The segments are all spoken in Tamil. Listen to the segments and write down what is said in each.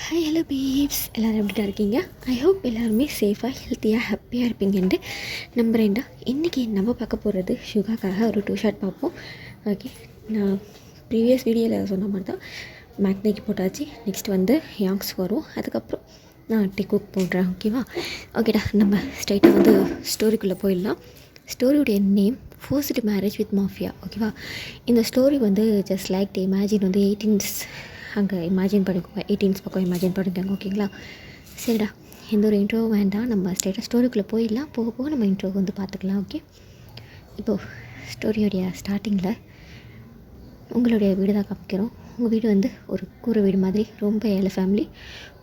ஹாய் ஹலோ பீப்ஸ், எல்லோரும் எப்படி தான் இருக்கீங்க? ஐ ஹோப் எல்லாருமே சேஃபாக ஹெல்த்தியாக ஹாப்பியாக இருப்பீங்கன்ட்டு நம்புகிறேன்டா. இன்றைக்கி நம்ம பார்க்க போகிறது ஷுகாக்காக ஒரு 2 ஷாட் பார்ப்போம். ஓகே, நான் ப்ரீவியஸ் வீடியோவில் சொன்ன மாதிரி தான் மேக்னேக்கு போட்டாச்சு. நெக்ஸ்ட் வந்து யாங்ஸ் வரும், அதுக்கப்புறம் நான் குக் போடுறேன். ஓகேவா? ஓகேடா, நம்ம ஸ்ட்ரைட்டாக வந்து ஸ்டோரிக்குள்ளே போயிடலாம். ஸ்டோரியுடைய name forced marriage with mafia. ஓகேவா? இந்த ஸ்டோரி வந்து ஜஸ்ட் லைக் இமேஜின் வந்து 18s அங்கே இமேஜின் பண்ணிக்கோங்க, 18s பக்கம் இமேஜின் பண்ணிக்கோங்க. ஓகேங்களா? சரிடா, எந்த ஒரு இன்ட்ரோ வேண்டாம், நம்ம ஸ்ட்ரெயிட்டாக ஸ்டோரிக்குள்ளே போயிடலாம். போக போக நம்ம இன்ட்ரோ வந்து பார்த்துக்கலாம். ஓகே, இப்போது ஸ்டோரியோடைய ஸ்டார்டிங்கில் உங்களுடைய வீடு தான் காமிக்கிறோம். உங்கள் வீடு வந்து ஒரு கூரை வீடு மாதிரி, ரொம்ப ஏழை ஃபேமிலி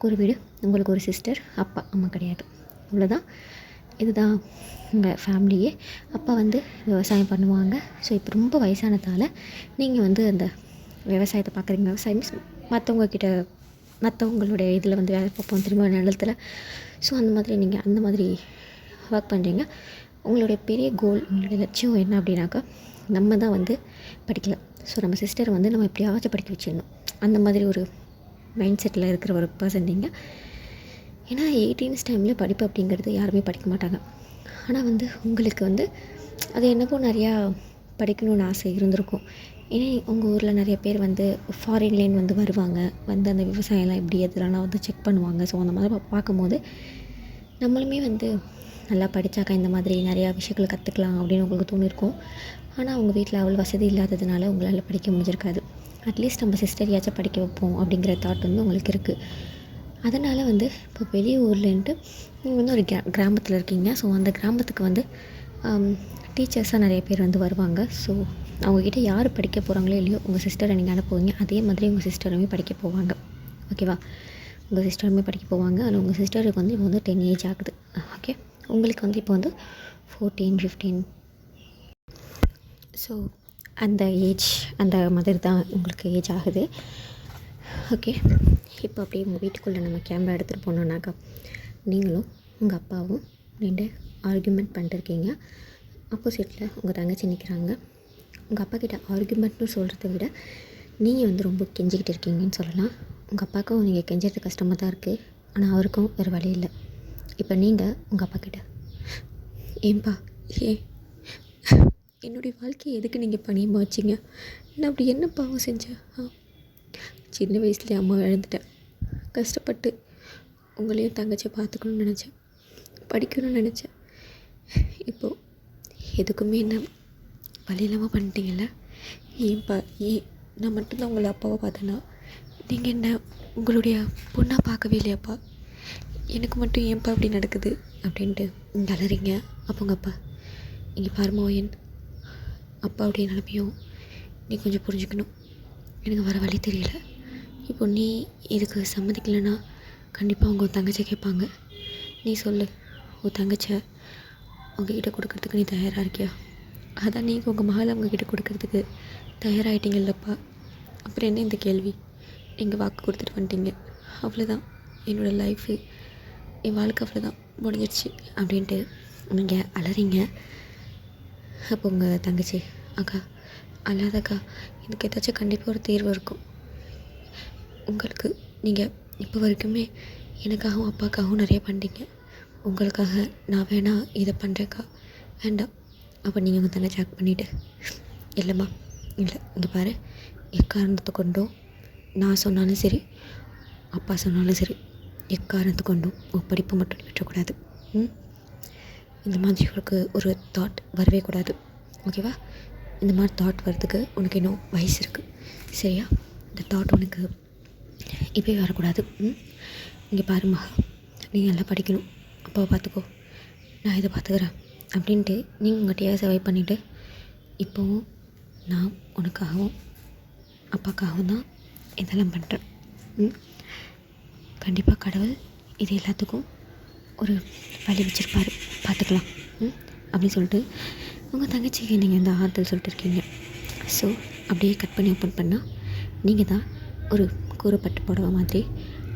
கூரை வீடு. உங்களுக்கு ஒரு சிஸ்டர், அப்பா அம்மா கிடையாது, அவ்வளோதான். இதுதான் உங்கள் ஃபேமிலியே. அப்பா வந்து விவசாயம் பண்ணுவாங்க. ஸோ இப்போ ரொம்ப வயசானதால் நீங்கள் வந்து அந்த விவசாயத்தை பார்க்குறீங்க. விவசாயம் மற்றவங்கக்கிட்ட மற்றவங்களுடைய இதில் வந்து வேலை பார்ப்போம் திரும்ப நிலத்தில். ஸோ அந்த மாதிரி நீங்கள் அந்த மாதிரி ஒர்க் பண்ணுறீங்க. உங்களுடைய பெரிய கோல், உங்களுடைய லட்சியம் என்ன அப்படின்னாக்கா, நம்ம தான் வந்து படிக்கல. ஸோ நம்ம சிஸ்டரை வந்து நம்ம எப்படியாச்சும் படிக்க வச்சிடணும், அந்த மாதிரி ஒரு மைண்ட் செட்டில் இருக்கிற ஒரு பர்சன் நீங்கள். ஏன்னா 18s டைமில் படிப்பு அப்படிங்கிறது யாருமே படிக்க மாட்டாங்க. ஆனால் வந்து உங்களுக்கு வந்து அது என்னப்போ நிறையா படிக்கணும்னு ஆசை இருந்திருக்கும். ஏன்னா உங்கள் ஊரில் நிறைய பேர் வந்து ஃபாரின்லேருந்து வந்து வருவாங்க, வந்து அந்த விவசாயம்லாம் எப்படி எதுலாம் வந்து செக் பண்ணுவாங்க. ஸோ அந்த மாதிரி பார்க்கும்போது நம்மளுமே வந்து நல்லா படித்தாக்கா இந்த மாதிரி நிறையா விஷயங்கள் கற்றுக்கலாம் அப்படின்னு உங்களுக்கு தோணியிருக்கும். ஆனால் அவங்க வீட்டில் அவ்வளோ வசதி இல்லாததுனால உங்களால் படிக்க முடிஞ்சிருக்காது. அட்லீஸ்ட் நம்ம சிஸ்டரையாச்சும் படிக்க வைப்போம் அப்படிங்கிற தாட் வந்து உங்களுக்கு இருக்குது. அதனால் வந்து இப்போ வெளிய ஊர்லேன்ட்டு நீங்கள் வந்து ஒரு கிராமத்தில் இருக்கீங்க. ஸோ அந்த கிராமத்துக்கு வந்து டீச்சர்ஸாக நிறைய பேர் வந்து வருவாங்க. ஸோ அவங்கக்கிட்ட யார் படிக்க போகிறாங்களோ இல்லையோ உங்கள் சிஸ்டரை நீங்கள் அனுப்புவீங்க. அதே மாதிரி உங்கள் சிஸ்டருமே படிக்க போவாங்க. ஓகேவா? உங்கள் சிஸ்டருமே படிக்க போவாங்க. ஆனால் உங்கள் சிஸ்டருக்கு வந்து இப்போ வந்து 10 ஏஜ் ஆகுது. ஓகே, உங்களுக்கு வந்து இப்போ வந்து 14, 15. ஸோ அந்த ஏஜ் அந்த மாதிரி தான் உங்களுக்கு ஏஜ் ஆகுது. ஓகே, இப்போ அப்படியே உங்கள் வீட்டுக்குள்ளே நம்ம கேமரா எடுத்துகிட்டு போனோன்னாக்கா, நீங்களும் உங்கள் அப்பாவும் 2 ஆர்கியூமெண்ட் பண்ணிட்டுருக்கீங்க. ஆப்போசிட்டில் உங்கள் தங்கச்சி நிற்கிறாங்க. உங்கள் அப்பா கிட்ட ஆர்கியூமெண்ட்னு சொல்கிறத விட நீங்கள் வந்து ரொம்ப கெஞ்சிக்கிட்டு இருக்கீங்கன்னு சொல்லலாம். உங்கள் அப்பாவுக்கும் நீங்கள் கெஞ்சுறது கஷ்டமாக தான் இருக்குது, ஆனால் அவருக்கும் வேறு வழி இல்லை. இப்போ நீங்கள் உங்கள் அப்பா கிட்ட, ஏன்பா என்னுடைய வாழ்க்கையை எதுக்கு நீங்கள் பணியமாக வச்சிங்க? நான் அப்படி என்ன பாவம் செஞ்சேன்? சின்ன வயசுலேயே அம்மா இழந்துட்டேன். கஷ்டப்பட்டு உங்களையும் தங்கச்சியை பார்த்துக்கணும்னு நினச்சேன், படிக்கணும்னு நினச்சேன். இப்போது எதுக்குமே என்ன வழி இல்லாமல் பண்ணிட்டீங்கல்ல? ஏன்பா நான் மட்டும்தான் உங்களை அப்பாவை பார்த்தேன்னா, நீங்கள் என்ன உங்களுடைய பொண்ணாக பார்க்கவே இல்லையாப்பா? எனக்கு மட்டும் ஏன்பா அப்படி நடக்குது அப்படின்ட்டு அலறீங்க. அப்போ உங்கள் அப்பா, இங்கே பாருமா என் அப்பாவுடைய நிலைமையும் நீ கொஞ்சம் புரிஞ்சுக்கணும். எனக்கு வர வழி தெரியல. இப்போ நீ இதுக்கு சம்மதிக்கலைன்னா கண்டிப்பாக உங்கள் தங்கச்சி கேட்பாங்க. நீ சொல்லு, உன் தங்கச்சியை உங்ககிட்ட கொடுக்கறதுக்கு நீ தயாராக இருக்கியா? அதான் நீங்கள் உங்கள் மகளை உங்ககிட்ட கொடுக்கறதுக்கு தயாராகிட்டீங்கல்லப்பா. அப்புறம் என்ன இந்த கேள்வி? நீங்கள் வாக்கு கொடுத்துட்டு வந்துட்டீங்க, அவ்வளோதான். என்னோடய லைஃபு, என் வாழ்க்கை அவ்வளோதான், முடிஞ்சிடுச்சு அப்படின்ட்டு நீங்கள் அலறீங்க. அப்போ உங்கள் தங்கச்சி, அக்கா அல்லாதக்கா, இதுக்கு ஏதாச்சும் கண்டிப்பாக ஒரு தீர்வு இருக்கும். உங்களுக்கு நீங்கள் இப்போ வரைக்குமே எனக்காகவும் அப்பாக்காகவும் நிறைய பண்ணிட்டீங்க. உங்களுக்காக நான் வேணா இதை பண்ணுறேக்கா, வேண்டாம். அப்போ நீங்கள் உங்கள் தங்கச்சி ஆக்ட் பண்ணிவிட்டு, இல்லைம்மா இல்லை, இங்கே பாரு, எக்காரணத்தை கொண்டும் நான் சொன்னாலும் சரி அப்பா சொன்னாலும் சரி, எக்காரணத்தை கொண்டும் உன் படிப்பை மட்டும் விட்டுறக்கூடாது. இந்த மாதிரி உனக்கு ஒரு தாட் வரவே கூடாது. ஓகேவா? இந்த மாதிரி தாட் வர்றதுக்கு உனக்கு இன்னும் வயசு இருக்குது, சரியா? இந்த தாட் உனக்கு இப்போயே வரக்கூடாது. இங்கே பாருமா, நீ நல்லா படிக்கணும், அப்பாவை பார்த்துக்கோ, நான் இதை பார்த்துக்கிறேன் அப்படின்ட்டு நீங்கள் உங்கள்கிட்டயே சர்வை பண்ணிவிட்டு, இப்போவும் நான் உனக்காகவும் அப்பாக்காகவும் தான் இதெல்லாம் பண்ணுறேன். கண்டிப்பாக கடவுள் இது எல்லாத்துக்கும் ஒரு வழி வச்சுருப்பார், பார்த்துக்கலாம் அப்படின்னு சொல்லிட்டு உங்கள் தங்கச்சிக்கு நீங்கள் இந்த ஆறுதல் சொல்லிட்டு இருக்கீங்க. ஸோ அப்படியே கட் பண்ணி ஓப்பன் பண்ணால் நீங்கள் தான் ஒரு கூறப்பட்ட புடவை மாதிரி,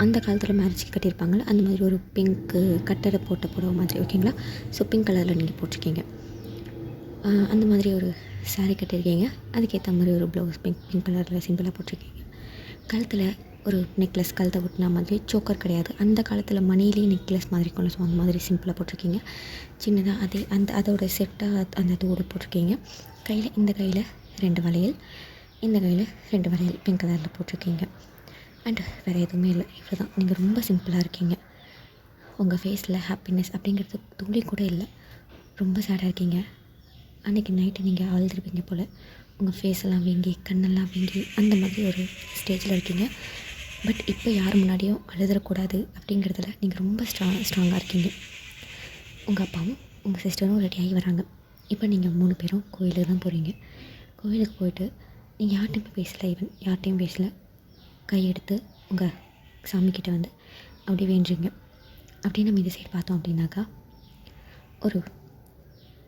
அந்த காலத்தில் மேரேஜ்க்கு கட்டியிருப்பாங்களே அந்த மாதிரி ஒரு பிங்க்கு கட்டரை போட்ட புடவை மாதிரி. ஓகேங்களா? ஸோ பிங்க் கலரில் நீங்கள் போட்டிருக்கீங்க. அந்த மாதிரி ஒரு சாரீ கட்டியிருக்கீங்க. அதுக்கேற்ற மாதிரி ஒரு ப்ளவுஸ் பிங்க் கலரில் சிம்பிளாக போட்டிருக்கீங்க. கழுத்தில் ஒரு நெக்லஸ் கழுத்தை ஒட்டினா மாதிரி, சோக்கர் கிடையாது. அந்த காலத்தில் மணிலேயே நெக்லஸ் மாதிரி கொண்டு, ஸோ அந்த மாதிரி சிம்பிளாக போட்டிருக்கீங்க. சின்னதாக அதே அதோட செட்டாக அந்த தோடு போட்டிருக்கீங்க. கையில் இந்த கையில் 2 வளையல், இந்த கையில் 2 வளையல் பிங்க் கலரில் போட்டிருக்கீங்க. அண்ட் வேறு எதுவுமே இல்லை, இவ்வளோ தான். நீங்கள் ரொம்ப சிம்பிளாக இருக்கீங்க. உங்கள் ஃபேஸில் ஹாப்பினஸ் அப்படிங்கிறது துளி கூட இல்லை. ரொம்ப சேடாக இருக்கீங்க. அன்றைக்கி நைட்டு நீங்கள் அழுதுருப்பீங்க போல். உங்கள் ஃபேஸெல்லாம் வீங்கி, கண்ணெல்லாம் வீங்கி, அந்த மாதிரி ஒரு ஸ்டேஜில் இருக்கீங்க. பட் இப்போ யார் முன்னாடியும் அழுதுறக்கூடாது அப்படிங்கிறதுல நீங்கள் ரொம்ப ஸ்ட்ராங்காக இருக்கீங்க. உங்கள் அப்பாவும் உங்கள் சிஸ்டரும் ரெடியாகி வராங்க. இப்போ நீங்கள் 3 பேரும் கோயிலுக்கு தான் போகிறீங்க. கோயிலுக்கு போயிட்டு நீங்கள் யார்கிட்டையும் பேசலை, ஈவன் யார்கிட்டையும் பேசல. கையெடுத்து உங்கள் சாமிக்கிட்ட வந்து அப்படி வேண்டுறீங்க. அப்படியே நம்ம இந்த சைடு பார்த்தோம் அப்படின்னாக்கா ஒரு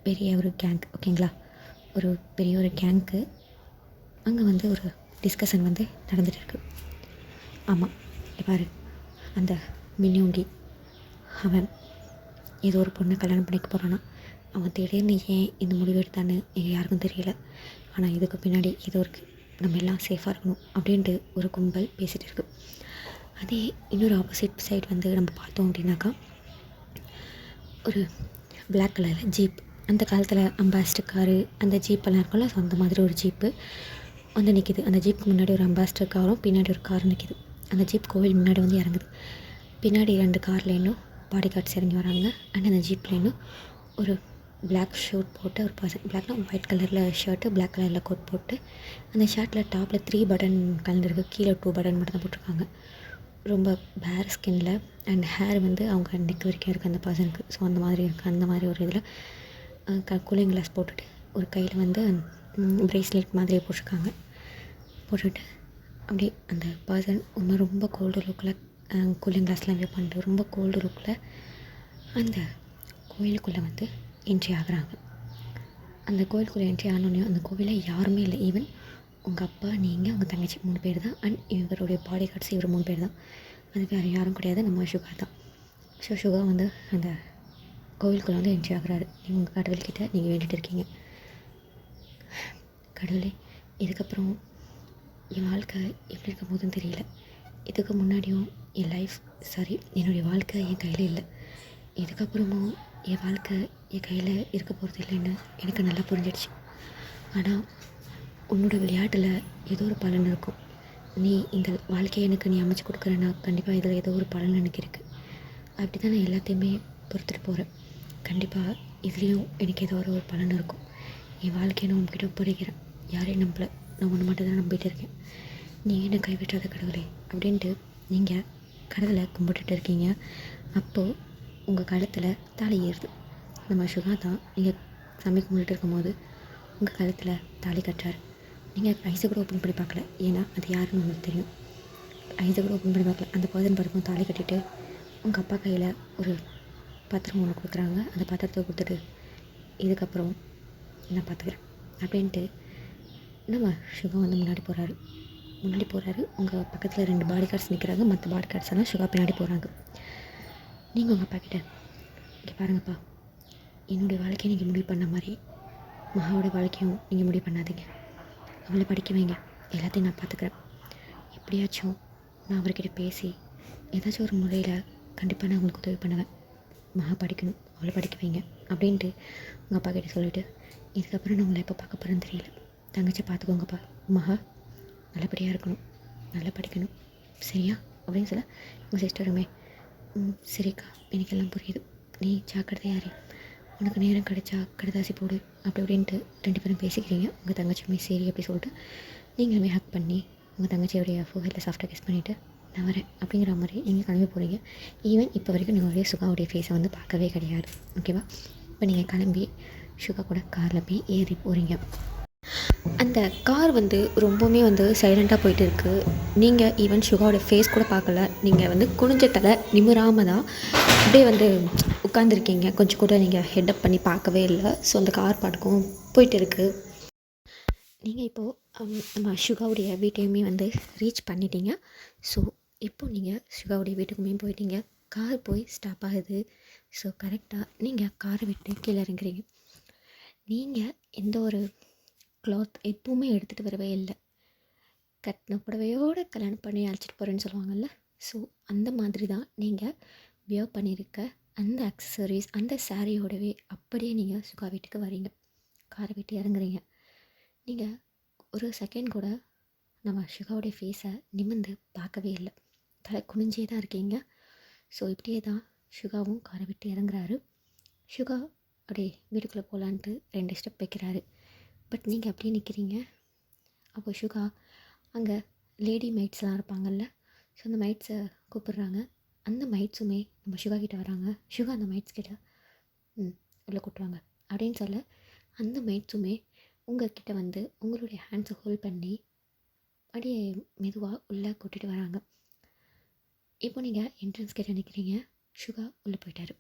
பெரிய ஒரு கேங்க், ஓகேங்களா, ஒரு பெரிய ஒரு கேங்க்கு அங்கே வந்து ஒரு டிஸ்கஷன் வந்து நடந்துகிட்டு இருக்குது. ஆமாம், பாரு, அந்த மின்யோங்கி அவன் ஏதோ ஒரு பொண்ணை கல்யாணம் பண்ணிக்க போகிறான்னா, அவன் திடீர்னு ஏன் இந்த முடிவு எடுத்தான்னு எங்கள் யாருக்கும் தெரியல. ஆனால் இதுக்கு பின்னாடி ஏதோ இருக்குது, நம்ம எல்லாம் சேஃபாக இருக்கணும் அப்படின்ட்டு ஒரு கும்பல் பேசிகிட்டு இருக்குது. அதே இன்னொரு ஆப்போசிட் சைடு வந்து நம்ம பார்த்தோம் அப்படின்னாக்கா ஒரு பிளாக் கலரில் ஜீப், அந்த காலத்தில் அம்பாஸ்டர் காரு அந்த ஜீப்பெல்லாம் இருக்கும்ல, ஸோ அந்த மாதிரி ஒரு ஜீப்பு வந்து நிற்கிது. அந்த ஜீப்புக்கு முன்னாடி ஒரு அம்பாஸ்டர் காரும் பின்னாடி ஒரு கார் நிற்கிது. அந்த ஜீப் கோவில் முன்னாடி வந்து இறங்குது. பின்னாடி 2 கார்லேயும் பாடி கார்ட்ஸ் இறங்கி வராங்க. அண்ட் அந்த ஜீப்லேயும் ஒரு பிளாக் ஷர்ட் போட்டு ஒரு பர்சன், பிளாக்னா ஒயிட் கலரில் ஷர்ட்டு, பிளாக் கலரில் கோட் போட்டு, அந்த ஷர்ட்டில் டாப்பில் 3 பட்டன் கலந்துருக்கு, கீழே 2 பட்டன் மட்டும் தான் போட்டிருக்காங்க. ரொம்ப பேர் ஸ்கின்னில் அண்ட் ஹேர் வந்து அவங்க நெக் வரைக்கும் இருக்குது அந்த பர்சனுக்கு. ஸோ அந்த மாதிரி இருக்குது. அந்த மாதிரி ஒரு இதில் கூலிங் கிளாஸ் போட்டுட்டு ஒரு கையில் வந்து ப்ரேஸ்லெட் மாதிரியே போட்டிருக்காங்க. போட்டுட்டு அப்படியே அந்த பர்சன் ரொம்ப கோல்டு லுக்கில் கூலிங் கிளாஸ்லாம் வியூ பண்ணிட்டு ரொம்ப கோல்டு லுக்கில் அந்த கோயிலுக்குள்ளே வந்து என்ட்ரி ஆகுறாங்க. அந்த கோயிலுக்குள்ளே என்ட்ரி ஆனோடனே அந்த கோவிலில் யாருமே இல்லை. ஈவன் உங்கள் அப்பா, நீங்கள், உங்கள் தங்கச்சி 3 பேர் தான். அண்ட் இவருடைய பாடி கார்ட்ஸ் இவர் 3 பேர் தான். அது வேறு யாரும் கிடையாது, நம்ம சுகா தான். ஸோ சுகா வந்து அந்த கோவிலுக்குள்ளே வந்து என்ட்ரி ஆகுறாரு. நீங்கள் உங்கள் கடவுள்கிட்ட நீங்கள் வேண்டிகிட்டு இருக்கீங்க, கடவுளே இதுக்கப்புறம் என் வாழ்க்கை எப்படி இருக்க போதுன்னு தெரியல. இதுக்கு முன்னாடியும் என் லைஃப் என்னுடைய வாழ்க்கை என் கையில் இல்லை. இதுக்கப்புறமும் என் வாழ்க்கை என் கையில் இருக்க போகிறது இல்லைன்னு எனக்கு நல்லா புரிஞ்சிடுச்சு. ஆனால் உன்னோட விளையாட்டில் ஏதோ ஒரு பலன் இருக்கும். நீ இந்த வாழ்க்கையை எனக்கு நீ அமைச்சு கொடுக்குறேன்னா கண்டிப்பாக இதில் ஏதோ ஒரு பலன் எனக்கு இருக்குது. அப்படி தான் நான் எல்லாத்தையுமே பொறுத்துட்டு போகிறேன். கண்டிப்பாக இதுலேயும் எனக்கு ஏதோ ஒரு பலன் இருக்கும். என் வாழ்க்கையை நான் உங்ககிட்ட ஒப்படைக்கிறேன். யாரையும் நம்பலை, நான் ஒன்று மட்டும் தான் நம்பிட்டு இருக்கேன். நீ என்ன கைவிட்டாத கடவுளே அப்படின்ட்டு நீங்கள் கடவுளை கும்பிட்டுட்டு இருக்கீங்க. அப்போது உங்கள் கழுத்தில் தாலி ஏறுது. நம்ம சுகா தான் நீங்கள் சாமி கும்பிட்டுட்டு இருக்கும்போது உங்கள் கழுத்தில் தாலி கட்டுறாரு. நீங்கள் ஐஸை கூட ஓப்பன் பண்ணி பார்க்கல, ஏன்னா அது யாருன்னு உங்களுக்கு தெரியும். ஐஸை கூட ஓப்பன் பண்ணி பார்க்கல. அந்த பர்சன் படுக்கும் தாலி கட்டிட்டு உங்கள் அப்பா கையில் ஒரு பாத்திரம் ஒன்று கொடுக்குறாங்க. அந்த பாத்திரத்தை கொடுத்துட்டு இதுக்கப்புறம் நான் பார்த்துக்கிறேன் அப்படின்ட்டு நம்ம சுகா வந்து முன்னாடி போகிறாரு. உங்கள் பக்கத்தில் 2 பாடி கார்ட்ஸ் நிற்கிறாங்க. மற்ற பாடி கார்ட்ஸ் எல்லாம் சுகா பின்னாடி போகிறாங்க. நீங்கள் உங்கள் அப்பா கிட்ட, இங்கே பாருங்கப்பா, என்னுடைய வாழ்க்கையை நீங்கள் முடிவு பண்ண மாதிரி மகாவோட வாழ்க்கையும் நீங்கள் முடிவு பண்ணாதீங்க. அவளை படிக்க வைங்க, எல்லாத்தையும் நான் பார்த்துக்கிறேன். எப்படியாச்சும் நான் அவர்கிட்ட பேசி ஏதாச்சும் ஒரு முறையில் கண்டிப்பாக நான் உங்களுக்கு உதவி பண்ணுவேன். மகா படிக்கணும், அவளை படிக்க வைங்க அப்படின்ட்டு உங்கள் அப்பா கிட்ட சொல்லிவிட்டு, இதுக்கப்புறம் நான் உங்களை எப்போ பார்க்க போகிறேன்னு தெரியல, தங்கச்சி பார்த்துக்கோங்கப்பா, மகா நல்லபடியாக இருக்கணும், நல்லா படிக்கணும், சரியா அப்படின்னு சொல்ல உங்கள் சிஸ்டருமே சரிக்கா எனக்கு எல்லாம் புரியுது, நீ ஜாக்கிரதையாக இரு, உனக்கு நேரம் கிடைச்சா கடுதாசி போடு அப்படி அப்படின்ட்டு 2 பேரும் பேசிக்கிறீங்க. உங்கள் தங்கச்சியுமே சரி அப்படி சொல்லிட்டு நீங்களுமே ஹக் பண்ணி உங்கள் தங்கச்சியோடைய ஃபோஹெட்டில் சாஃப்டாக கிஸ் பண்ணிவிட்டு நான் வரேன் அப்படிங்கிற மாதிரி நீங்கள் கிளம்பி போகிறீங்க. ஈவன் இப்போ வரைக்கும் நீங்கள் சுகாவுடைய ஃபேஸை வந்து பார்க்கவே கிடையாது, ஓகேவா? இப்போ நீங்கள் கிளம்பி சுகா கூட காரில் போய் ஏறி போகிறீங்க. அந்த கார் வந்து ரொம்பவுமே வந்து சைலண்ட்டாக போயிட்டு இருக்குது. நீங்கள் ஈவன் சுகாவோட ஃபேஸ் கூட பார்க்கல. நீங்கள் வந்து குனிஞ்ச தலை நிமிராமல் தான் அப்படியே வந்து உட்காந்துருக்கீங்க. கொஞ்சம் கூட நீங்கள் ஹெட்டப் பண்ணி பார்க்கவே இல்லை. ஸோ அந்த கார் பாட்டுக்கும் போயிட்டு இருக்குது. நீங்கள் இப்போது நம்ம சுகாவுடைய வீட்டையுமே வந்து ரீச் பண்ணிட்டீங்க. ஸோ இப்போது நீங்கள் சுகாவுடைய வீட்டுக்குமே போயிட்டீங்க. கார் போய் ஸ்டாப் ஆகுது. ஸோ கரெக்டாக நீங்கள் காரை விட்டு கீழே இறங்குறீங்க. நீங்கள் எந்த ஒரு கிளாத் எதுவுமே எடுத்துகிட்டு வரவே இல்லை. கட்டின புடவையோடு கல்யாணம் பண்ணி அழைச்சிட்டு போகிறேன்னு சொல்லுவாங்கள்ல. ஸோ அந்த மாதிரி தான் நீங்கள் வியர் பண்ணியிருக்க அந்த அக்சசரிஸ் அந்த சாரியோடவே அப்படியே நீங்கள் சுகா வீட்டுக்கு வரீங்க. காரை விட்டு இறங்குறீங்க. நீங்கள் ஒரு செகண்ட் கூட நம்ம சுகாவுடைய ஃபேஸை நிமிர்ந்து பார்க்கவே இல்லை. தலை குனிஞ்சே தான் இருக்கீங்க. ஸோ இப்படியே தான் சுகாவும் காரை விட்டு இறங்குறாரு. சுகா அப்படியே வீட்டுக்குள்ளே போகலான்ட்டு 2 ஸ்டெப் வைக்கிறாரு. பட் நீங்கள் அப்படியே நிற்கிறீங்க. அப்போ சுகா அங்கே லேடி மைட்ஸ்லாம் இருப்பாங்கள்ல, ஸோ அந்த மைட்ஸை கூப்பிட்றாங்க. அந்த மைட்ஸுமே நம்ம சுகா கிட்டே வராங்க. சுகா அந்த மைட்ஸ் கிட்ட உள்ளே கூட்டுவாங்க அப்படின்னு சொல்ல, அந்த மைட்ஸுமே உங்கள்கிட்ட வந்து உங்களுடைய ஹேண்ட்ஸை ஹோல்ட் பண்ணி அப்படியே மெதுவாக உள்ளே கூட்டிகிட்டு வராங்க. இப்போ நீங்கள் என்ட்ரன்ஸ் கிட்ட நிற்கிறீங்க. சுகா உள்ளே போயிட்டார்.